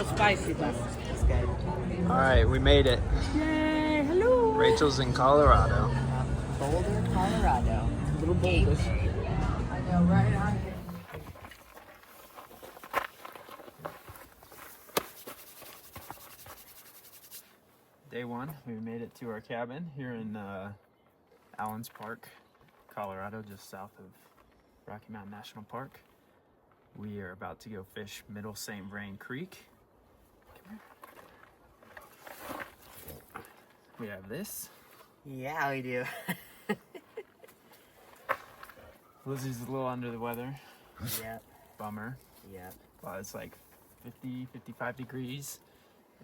spicy, but it's good. All right, we made it. Yay! Hello. Rachel's in Colorado. Boulder, Colorado. A little Boulder. I know, right on here. Day one, we made it to our cabin here in Allenspark, Colorado, just south of Rocky Mountain National Park. We are about to go fish Middle St. Vrain Creek. We have this. Yeah, we do. Lizzie's a little under the weather. Yep. Bummer. Yep. Well, it's like 50, 55 degrees,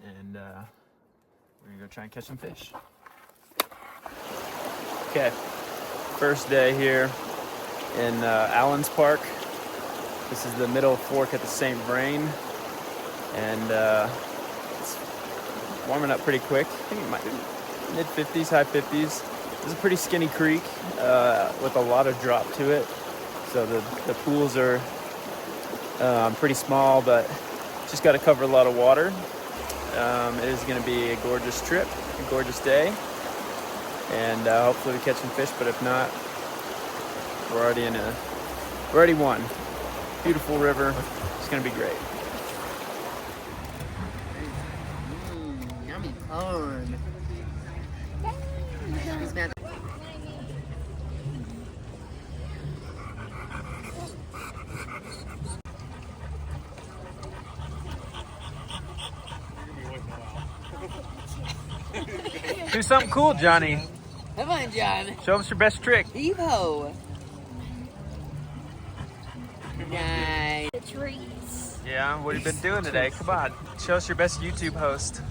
and we're gonna go try and catch some fish. Okay, first day here in Allenspark. This is the middle fork at the St. Vrain, and it's warming up pretty quick. I think it might be mid-50s, high 50s. This is a pretty skinny creek with a lot of drop to it, so the pools are pretty small, but just got to cover a lot of water. It is going to be a gorgeous trip, a gorgeous day, and hopefully we catch some fish. But if not, we already won. Beautiful river. It's going to be great. Yummy corn. Do something cool, Johnny. Come on, John. Show us your best trick. Evo. Nice. The trees. Yeah, what have you been doing today? Come on, show us your best YouTube host.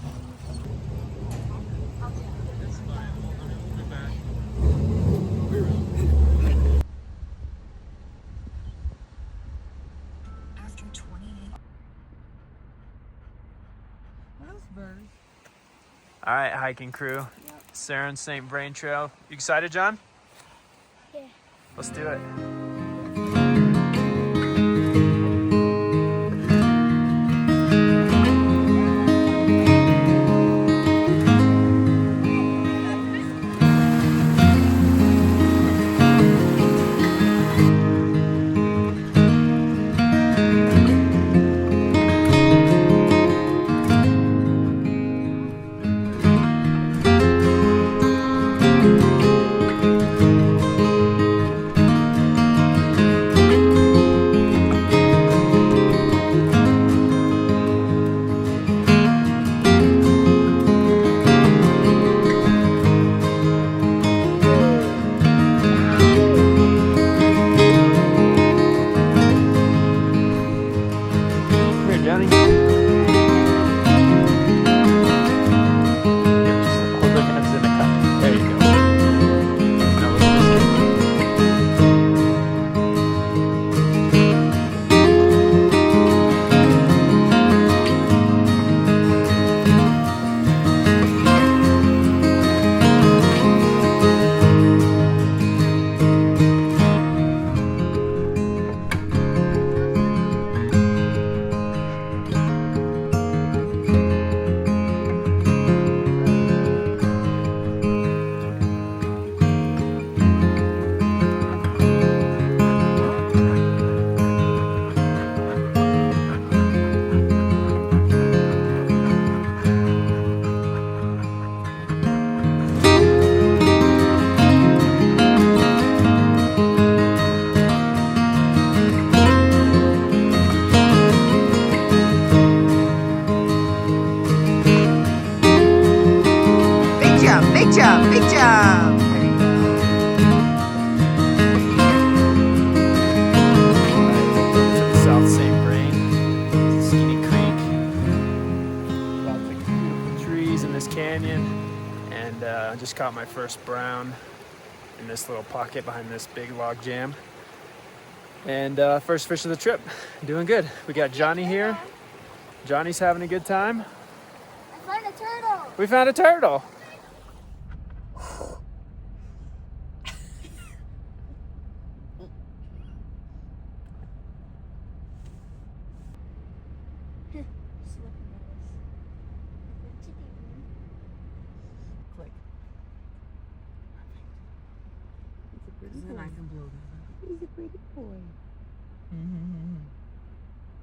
After 28. All right, hiking crew. Sarah and St. Vrain Trail. You excited, John? Yeah. Let's do it. Johnny. Yep, just hold it and it's in the cup. There you go. Now Big jump, big jump. There you go. to the South St. Vrain, Skinny Creek. Lots of beautiful trees in this canyon, and I just caught my first brown in this little pocket behind this big log jam. And first fish of the trip. Doing good. We got Johnny here. Johnny's having a good time. I found a turtle. We found a turtle. and I can blow this. He's a pretty boy. Mm-hmm.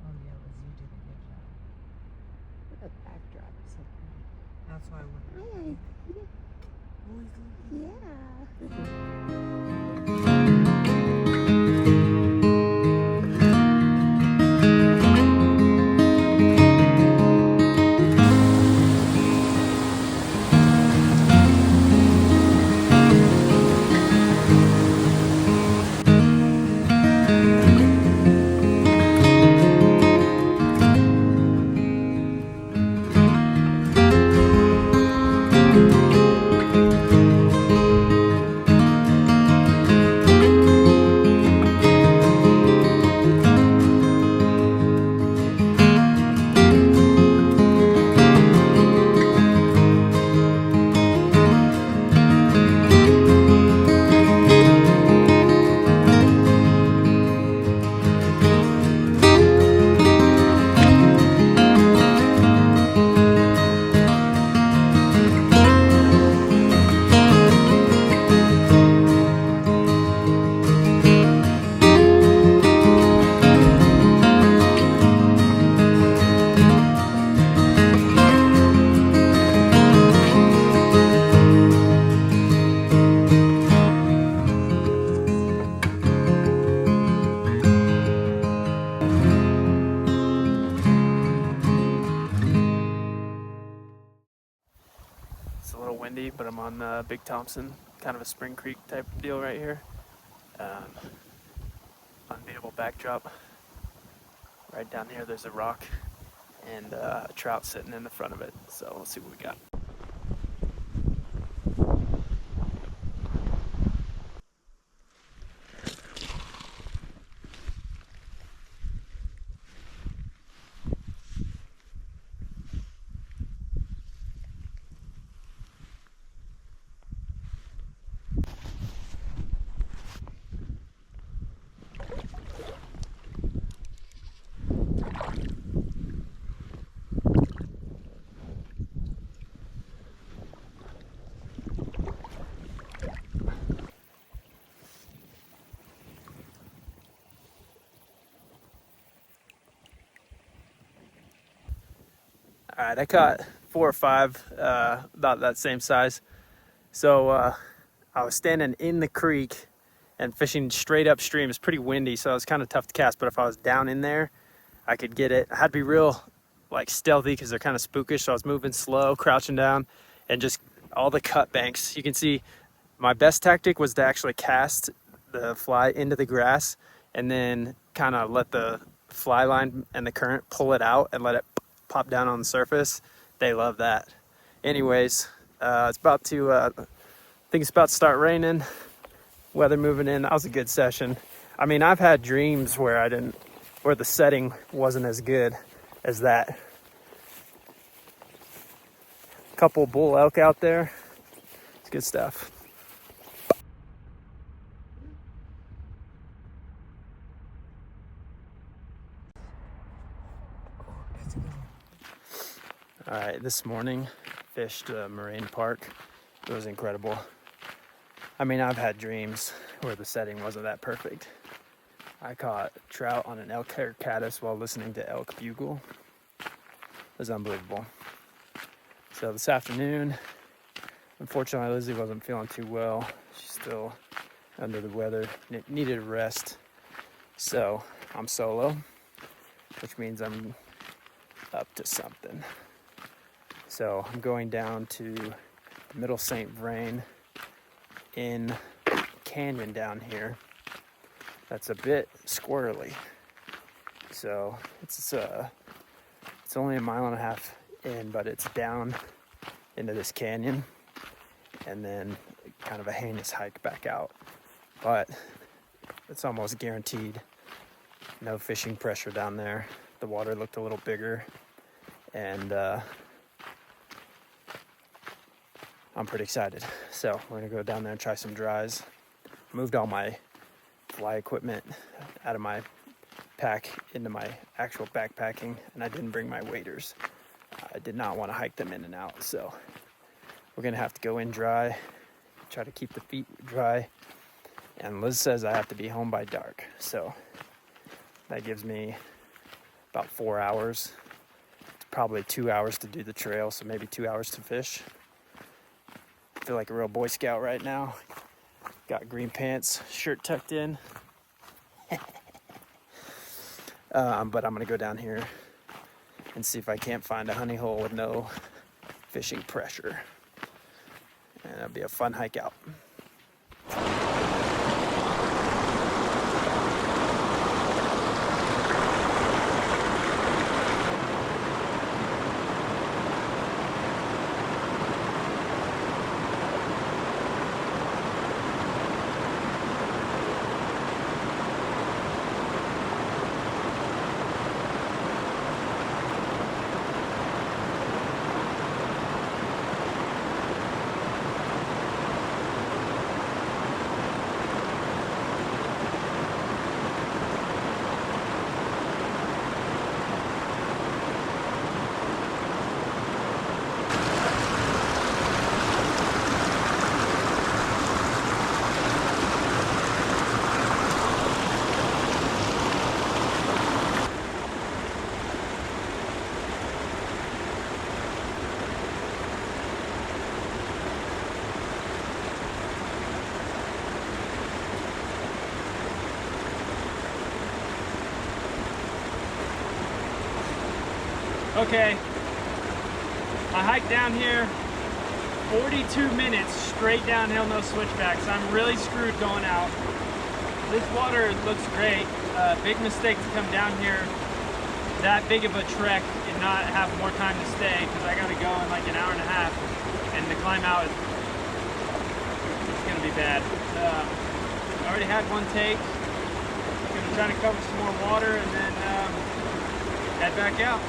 Oh yeah, Liz, you did a good job. What a backdrop. It's so pretty. That's why we're. Yeah. It's a little windy, but I'm on Big Thompson, kind of a Spring Creek type deal right here. Unbeatable backdrop. Right down here, there's a rock and a trout sitting in the front of it. So let's see what we got. All right, I caught 4 or 5, about that same size. So I was standing in the creek and fishing straight upstream. It's pretty windy, so it was kind of tough to cast. But if I was down in there, I could get it. I had to be real like stealthy because they're kind of spookish. So I was moving slow, crouching down, and just all the cut banks. You can see my best tactic was to actually cast the fly into the grass and then kind of let the fly line and the current pull it out and let it pop down on the surface. They love that. Anyways, it's about to, I think it's about to start raining. Weather moving in. That was a good session. I mean, I've had dreams where where the setting wasn't as good as that. Couple bull elk out there. It's good stuff. All right, this morning fished Moraine Park. It was incredible. I mean, I've had dreams where the setting wasn't that perfect. I caught trout on an elk hair caddis while listening to elk bugle. It was unbelievable. So this afternoon, unfortunately, Lizzie wasn't feeling too well. She's still under the weather, needed a rest. So I'm solo, which means I'm up to something. So I'm going down to the Middle St. Vrain in canyon down here. That's a bit squirrely. So it's only 1.5 miles in, but it's down into this canyon and then kind of a heinous hike back out. But it's almost guaranteed no fishing pressure down there. The water looked a little bigger, and I'm pretty excited. So we're gonna go down there and try some dries. Moved all my fly equipment out of my pack into my actual backpacking, and I didn't bring my waders. I did not want to hike them in and out, so we're gonna have to go in dry, try to keep the feet dry, And Liz says I have to be home by dark. So that gives me about 4 hours. It's probably 2 hours to do the trail, so maybe 2 hours to fish. I feel like a real Boy Scout right now. Got green pants, shirt tucked in. But I'm gonna go down here and see if I can't find a honey hole with no fishing pressure. And it'll be a fun hike out. Okay, I hiked down here 42 minutes straight downhill, no switchbacks. I'm really screwed going out. This water looks great. Big mistake to come down here that big of a trek and not have more time to stay, because I gotta go in like an hour and a half, and the climb out is gonna be bad. I already had one take. I'm gonna try to cover some more water and then head back out.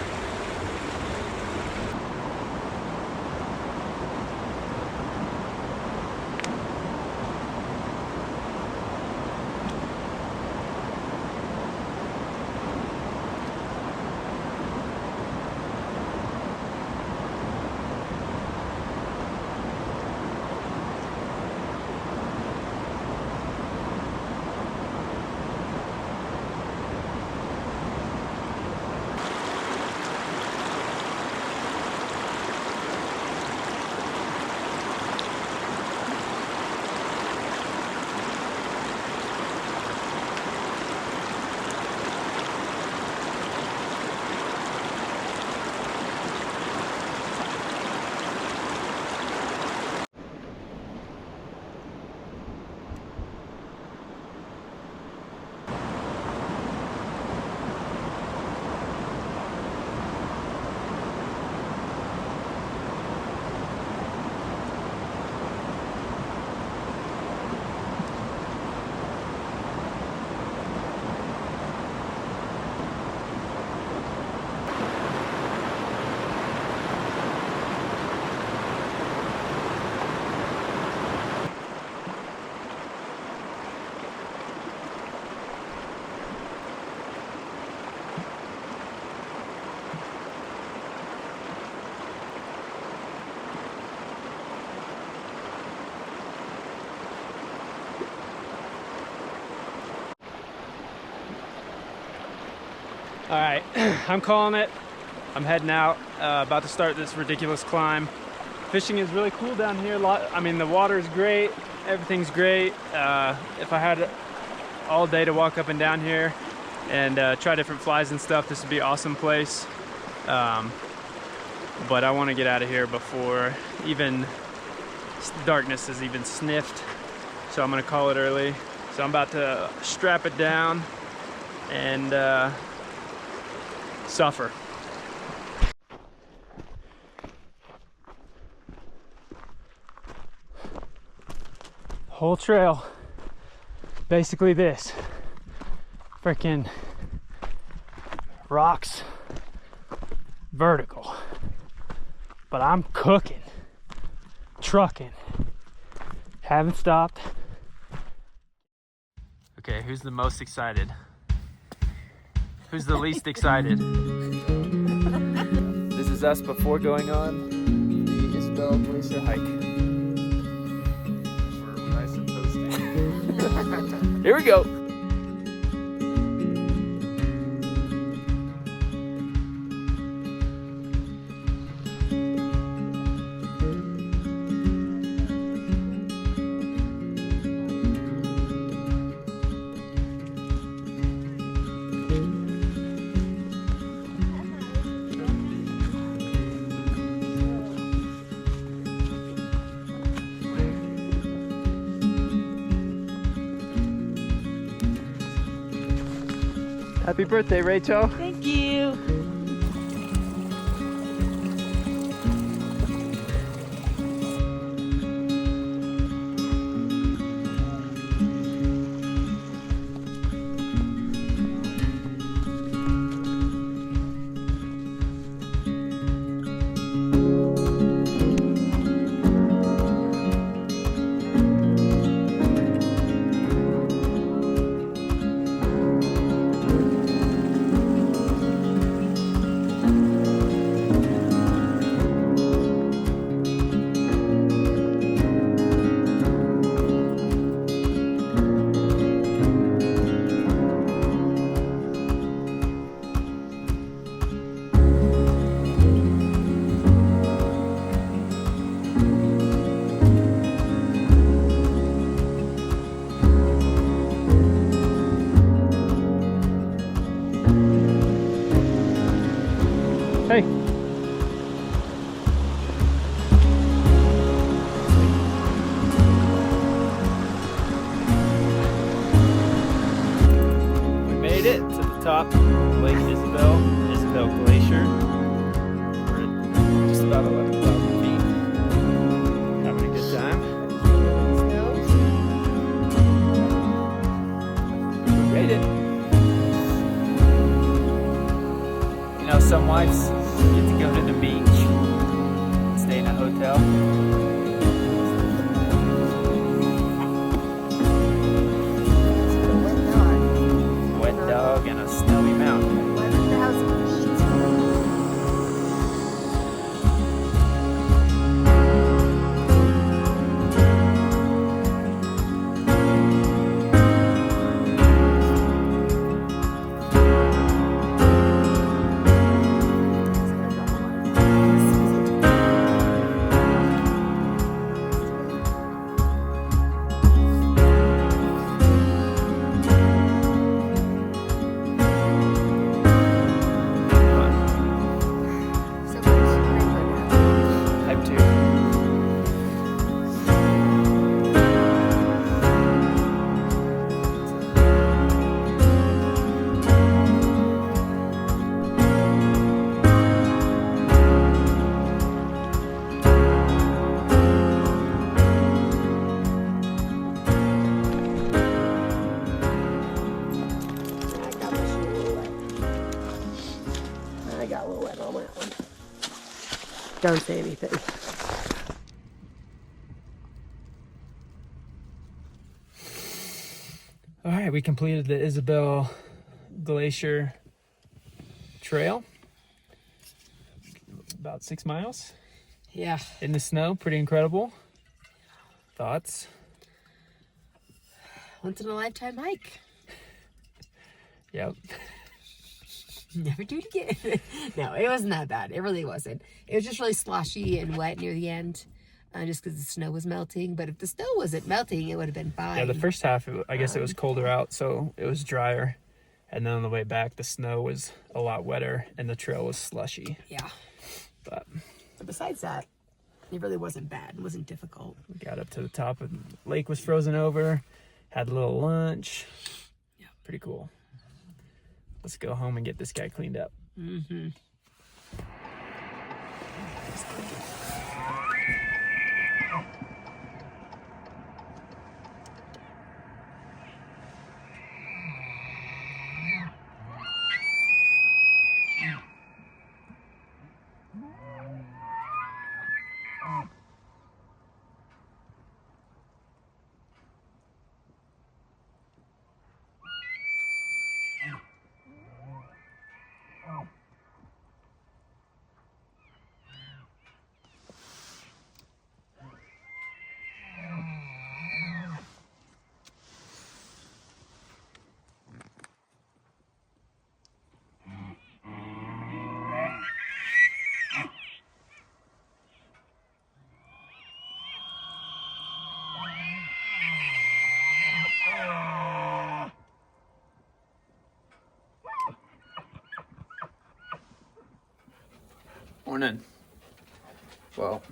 All right, I'm calling it. I'm heading out, about to start this ridiculous climb. Fishing is really cool down here. I mean, the water is great, everything's great. If I had all day to walk up and down here and try different flies and stuff, this would be an awesome place. But I want to get out of here before even darkness is even sniffed. So I'm gonna call it early. So I'm about to strap it down and suffer. Whole trail, basically this. Freaking rocks, vertical. But I'm cooking, trucking, haven't stopped. Okay, who's the most excited? Who's the least excited? This is us before going on the Isabel Glacier hike. We're nice and toasty. Here we go. Happy birthday, Rachel. Thank you. Hey. We made it to the top of Lake Isabel Glacier. We're at just about 11,000 feet. Having a good time. We made it. You know, some wives get to go to the beach, stay in a hotel. Wet dog and a snowy mountain. 11,000 feet. Type 2. I got a little wet on that one. Don't say anything. All right, we completed the Isabel Glacier Trail. About 6 miles Yeah. in the snow. Pretty incredible. Thoughts? Once in a lifetime hike. Yep. Never do it again. No, it wasn't that bad. It really wasn't. It was just really sloshy and wet near the end, just because the snow was melting. But if the snow wasn't melting, it would have been fine. Yeah, the first half, I guess it was colder out, so it was drier. And then on the way back, the snow was a lot wetter and the trail was slushy. Yeah. But But besides that, it really wasn't bad. It wasn't difficult. we got up to the top and the lake was frozen over. Had a little lunch. Yeah. Pretty cool. Let's go home and get this guy cleaned up. Mm-hmm. Morning. Well,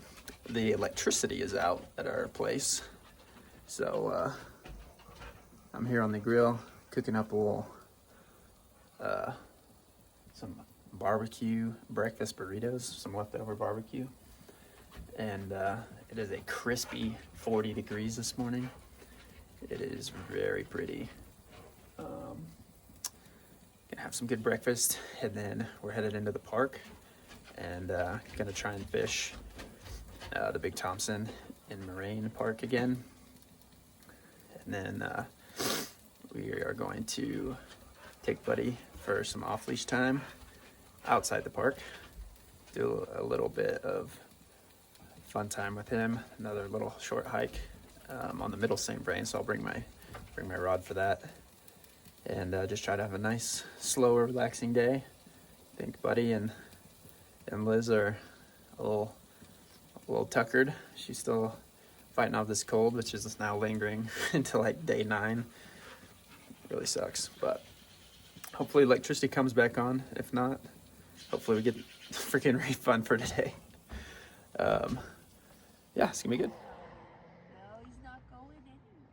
the electricity is out at our place, so I'm here on the grill cooking up a little some barbecue breakfast burritos, some leftover barbecue, and it is a crispy 40 degrees this morning. It is very pretty. Gonna have some good breakfast, and then we're headed into the park and gonna try and fish the Big Thompson in Moraine Park again. And then we are going to take Buddy for some off-leash time outside the park, do a little bit of fun time with him, another little short hike on the middle St. Vrain, so I'll bring my rod for that, and just try to have a nice, slow, relaxing day. I think Buddy and Liz are a little tuckered. She's still fighting off this cold, which is now lingering until like day 9. Really sucks, but hopefully electricity comes back on. If not, hopefully we get a freaking refund for today. Yeah, it's gonna be good. No, he's not going anywhere.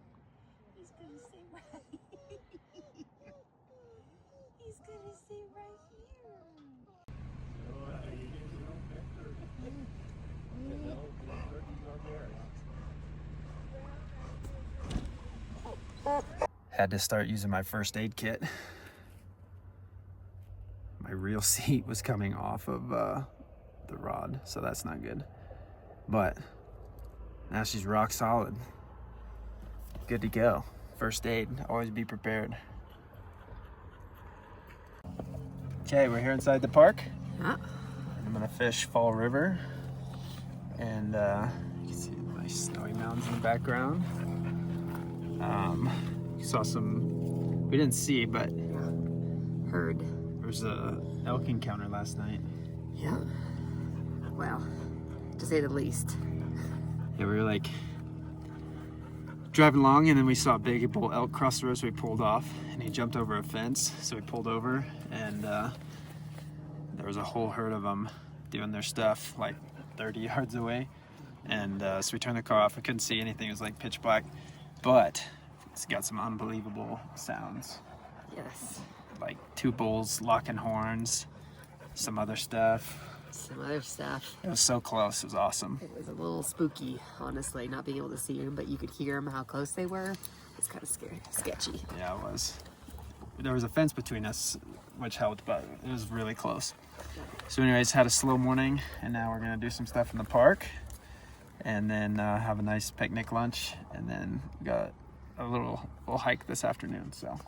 He's gonna stay right here. He's gonna stay right here. Had to start using my first aid kit. My reel seat was coming off of the rod, so that's not good. But now she's rock solid. Good to go. First aid, always be prepared. Okay, we're here inside the park. Huh? I'm gonna fish Fall River, and you can see the nice snowy mountains in the background. Saw some, we didn't see, but Heard. there was a elk encounter last night. Yeah. Well, to say the least. Yeah, we were like driving along, and then we saw a big bull elk cross the road, so we pulled off, and he jumped over a fence, so we pulled over, and there was a whole herd of them doing their stuff like 30 yards away, and so we turned the car off. We couldn't see anything. It was like pitch black, but it's got some unbelievable sounds, Yes. like 2 bulls locking horns, some other stuff. Some other stuff. It was so close. It was awesome. It was a little spooky, honestly, not being able to see them, but you could hear them how close they were. It's kind of scary, sketchy. Yeah, it was. There was a fence between us, which helped, but it was really close. So anyways, had a slow morning, and now we're gonna do some stuff in the park, and then have a nice picnic lunch, and then got a little hike this afternoon. So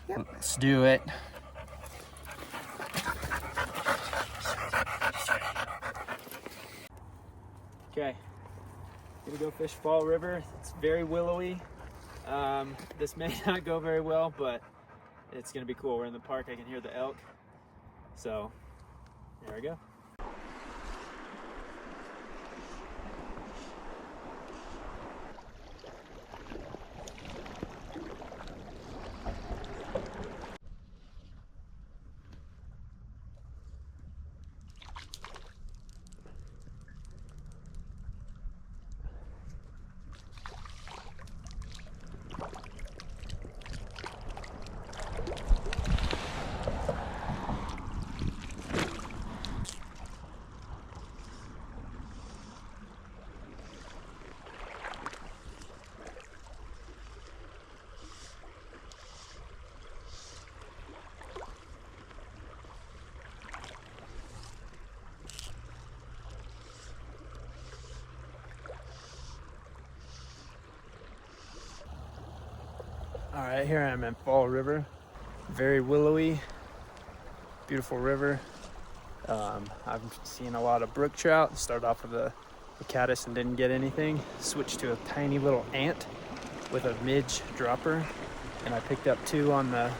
let's do it. Okay, gonna go fish Fall River. It's very willowy. This may not go very well, but it's gonna be cool. We're in the park, I can hear the elk. So, here we go. All right, here I am at Fall River. Very willowy, beautiful river. I've seen a lot of brook trout. Started off with a caddis and didn't get anything. Switched to a tiny little ant with a midge dropper, and I picked up 2 on the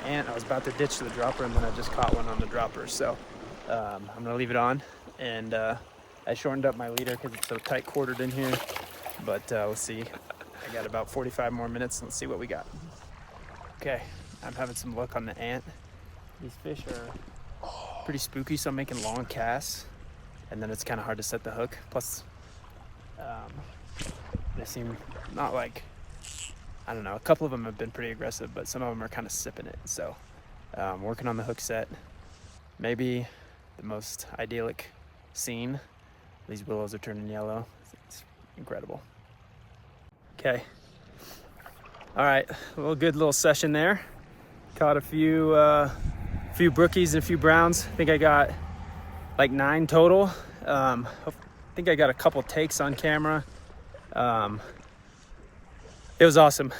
ant. I was about to ditch the dropper, and then I just caught one on the dropper. So I'm gonna leave it on, and I shortened up my leader because it's so tight quartered in here. But we'll see. I got about 45 more minutes. Let's see what we got. Okay, I'm having some luck on the ant. These fish are pretty spooky, so I'm making long casts, and then it's kind of hard to set the hook. Plus, they seem not like, I don't know, a couple of them have been pretty aggressive, but some of them are kind of sipping it. So working on the hook set. Maybe the most idyllic scene. These willows are turning yellow. It's incredible. Okay. All right, a good little session there. Caught a few brookies and a few browns. I think I got like 9 total. I think I got a couple takes on camera. It was awesome.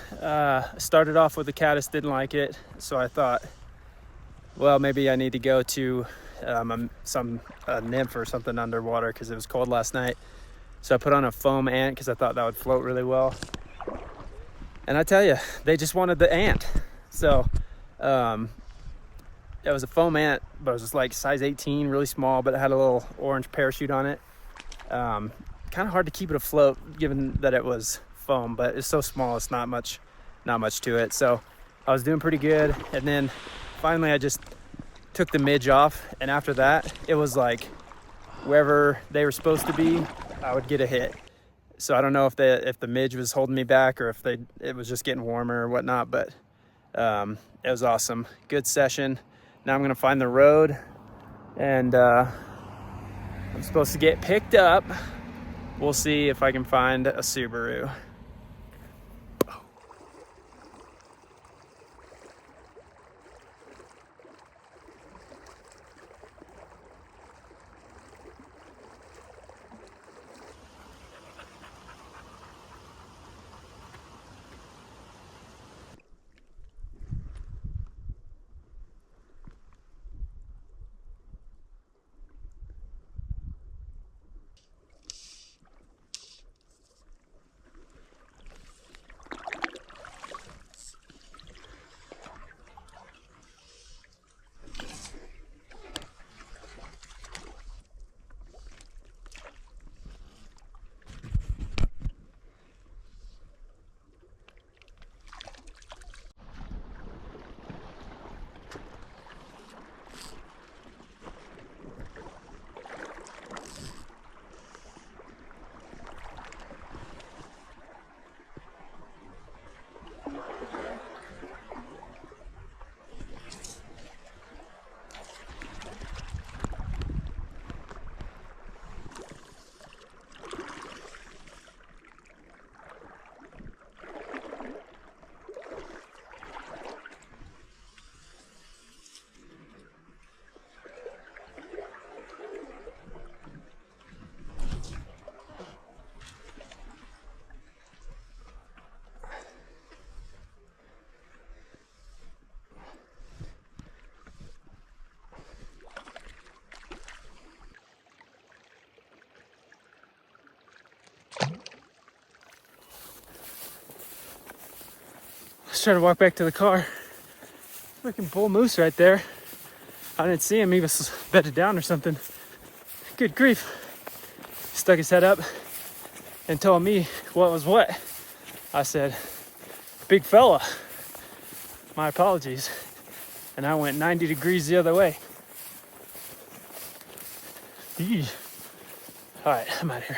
Started off with a caddis, didn't like it, so I thought, well, maybe I need to go to some nymph or something underwater because it was cold last night. So I put on a foam ant because I thought that would float really well. And I tell you, they just wanted the ant. So it was a foam ant, but it was just like size 18, really small, but it had a little orange parachute on it. Kind of hard to keep it afloat given that it was foam, but it's so small, it's not much to it. So I was doing pretty good, and then finally I just took the midge off, and after that it was like wherever they were supposed to be, I would get a hit. So I don't know if the midge was holding me back or if it was just getting warmer or whatnot, but it was awesome. Good session. Now I'm gonna find the road, and I'm supposed to get picked up. We'll see if I can find a Subaru. Let's try to walk back to the car. Freaking bull moose right there. I didn't see him. He was bedded down or something. Good grief. Stuck his head up and told me what was what. I said, big fella, my apologies. And I went 90 degrees the other way. Eesh. All right, I'm out of here.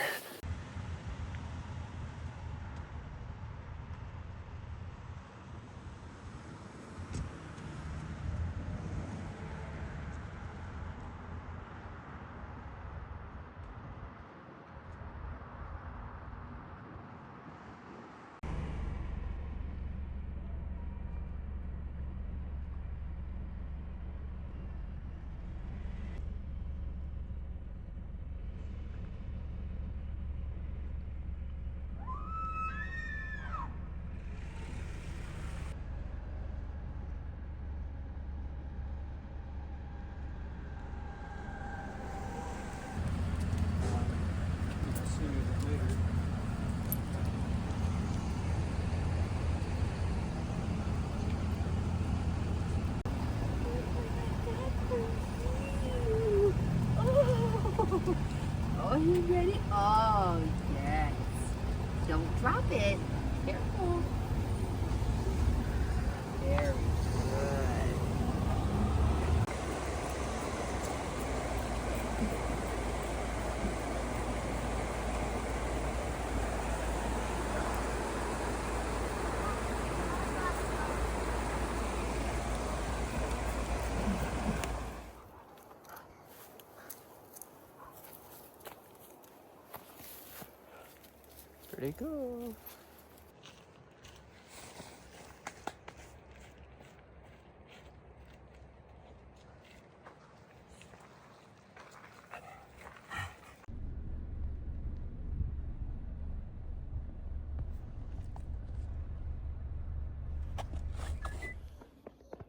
Oh, you ready? Oh, yes. Don't drop it. Careful. Very good. Pretty cool.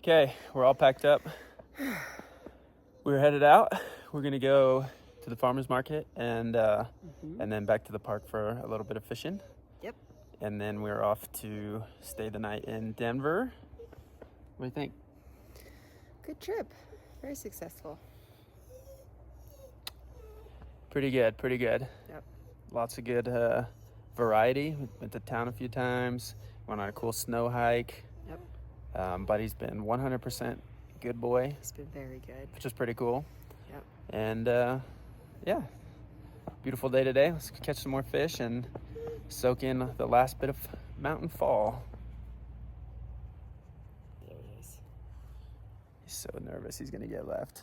Okay, we're all packed up. We're headed out. We're gonna go to the farmer's market and then back to the park for a little bit of fishing. Yep. And then we're off to stay the night in Denver. What do you think? Good trip. Very successful. Pretty good, pretty good. Yep. Lots of good variety. We went to town a few times, went on a cool snow hike. Yep. Buddy's been 100% good boy, It's been very good. which is pretty cool. Yep. And yeah, beautiful day today. Let's catch some more fish and soak in the last bit of mountain fall. There he is. He's so nervous he's gonna get left.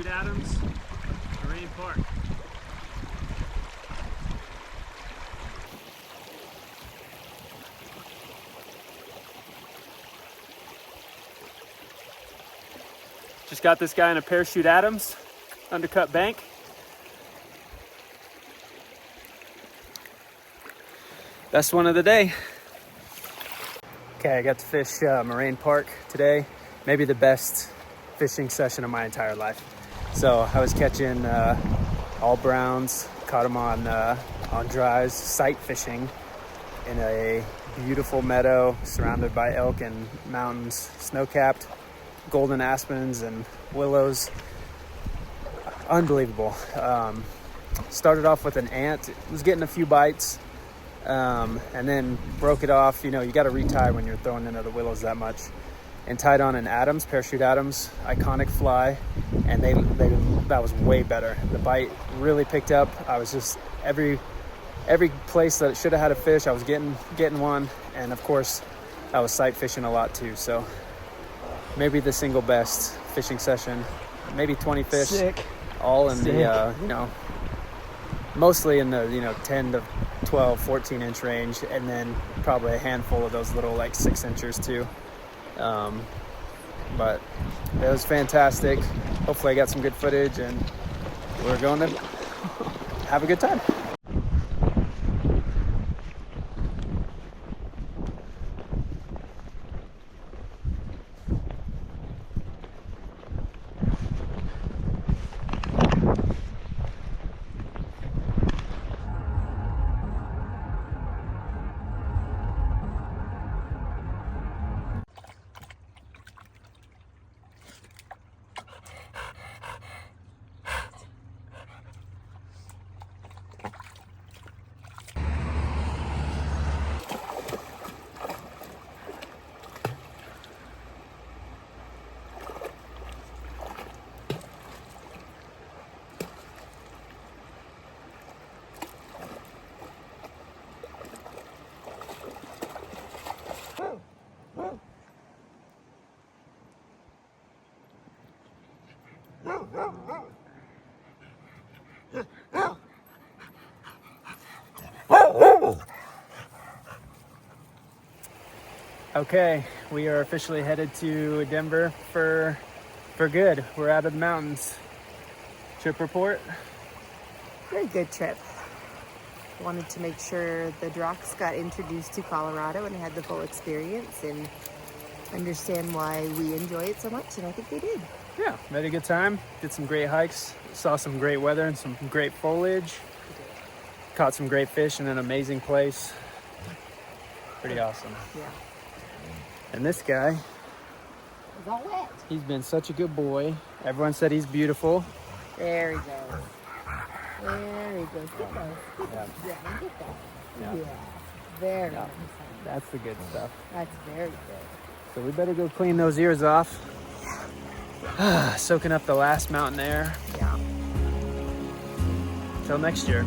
Adams, Marine Park. Just got this guy in a Parachute Adams undercut bank. Best one of the day. Okay, I got to fish Marine Park today. Maybe the best fishing session of my entire life. So I was catching all browns, caught them on dries, sight fishing, in a beautiful meadow surrounded by elk and mountains, snow-capped, golden aspens and willows. Unbelievable. Started off with an ant. It was getting a few bites, and then broke it off. You know, you got to retie when you're throwing into the willows that much. And tied on an Adams, parachute Adams, iconic fly, and that was way better. The bite really picked up. I was just every place that it should have had a fish, I was getting one, and of course, I was sight fishing a lot too. So maybe the single best fishing session, maybe 20 fish. Sick. All in the mostly in the 10 to 12, 14 inch range, and then probably a handful of those little like 6 inchers too. But it was fantastic. Hopefully I got some good footage, and we're going to have a good time. Okay, we are officially headed to Denver for good. We're out of the mountains. Trip report? Very good trip. Wanted to make sure the Drox got introduced to Colorado and had the full experience and understand why we enjoy it so much, and I think they did. Yeah, had a good time. Did some great hikes. Saw some great weather and some great foliage. Caught some great fish in an amazing place. Pretty awesome. Yeah. And this guy, It's all wet. he's been such a good boy. Everyone said he's beautiful. There he goes. There he goes. Get those. Yeah. Yeah, get that. Yeah. Yeah. Very Yeah. nice. That's the good stuff. That's very good. So we better go clean those ears off. Soaking up the last mountain air. Yeah. Till next year.